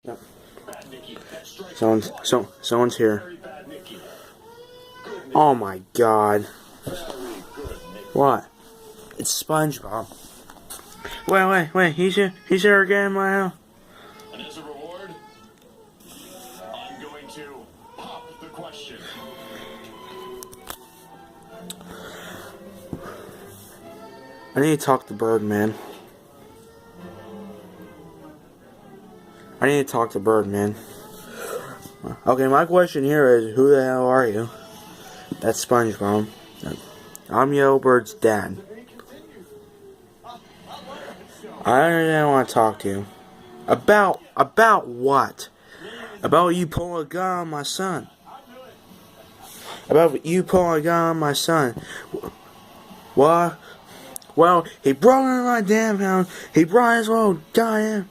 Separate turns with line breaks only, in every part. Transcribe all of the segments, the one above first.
No. Someone's here. Oh my god. What? It's SpongeBob. Wait, he's here again in my house.
And as a reward, I'm going to pop the question.
I need to talk to Birdman. Okay, my question here is, who the hell are you? That's SpongeBob. I'm Yellowbird's dad. I don't want to talk to you. About what? About you pulling a gun on my son. About you pulling a gun on my son. What? Well, he broke into my damn house. He brought his little goddamn.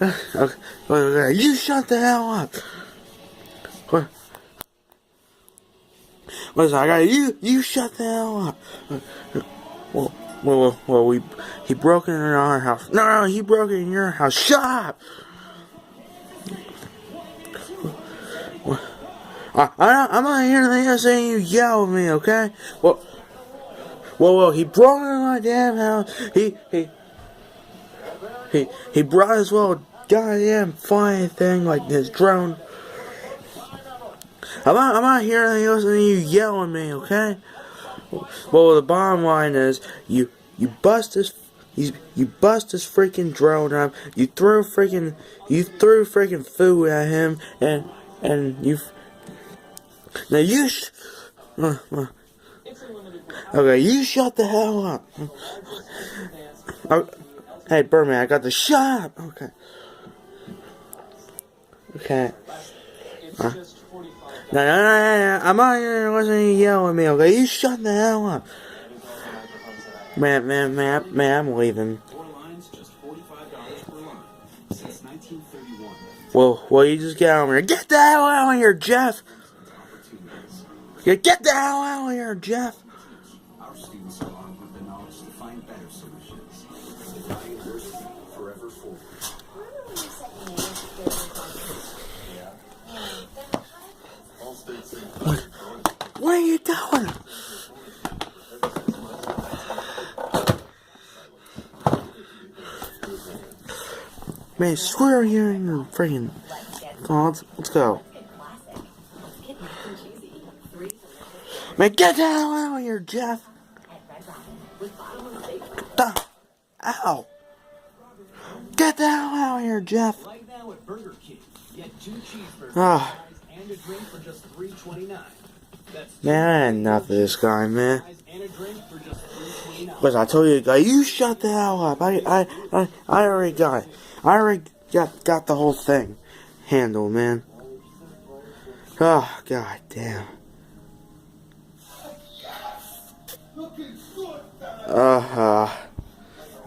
Okay, you shut the hell up. Listen, I got you shut the hell up. He broke into our house. No, he broke in your house. Shut up. I'm not hearing anything saying you yell at me, okay? Well, he broke into my damn house. He brought his little goddamn flying thing, like his drone. I'm not hearing anything else than you yell at me, okay? Well, the bottom line is, you bust his freaking drone up. You threw freaking food at him, and you. Now you. Okay, you shut the hell up. Hey, Birdman, I got the shut up. Okay. No, I'm not here listening to you yell at me, okay? You shut the hell up. Man, I'm leaving. Well, you just get out of here. Get the hell out of here, Jeff! Get the hell out of here, Jeff!
Our students are armed with the knowledge to find better solutions. The university forever forward.
What are you doing? Man, swear you in your freaking. Come on, let's go. Man, get the hell out of here, Jeff! Ow! Get the hell out of here, Jeff! Ah. Man, I had enough of this guy, man. Because I told you guys, you shut the hell up. I already got it. I already got the whole thing handled, man. Oh, god damn. I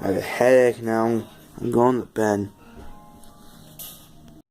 have a headache now. I'm going to bed.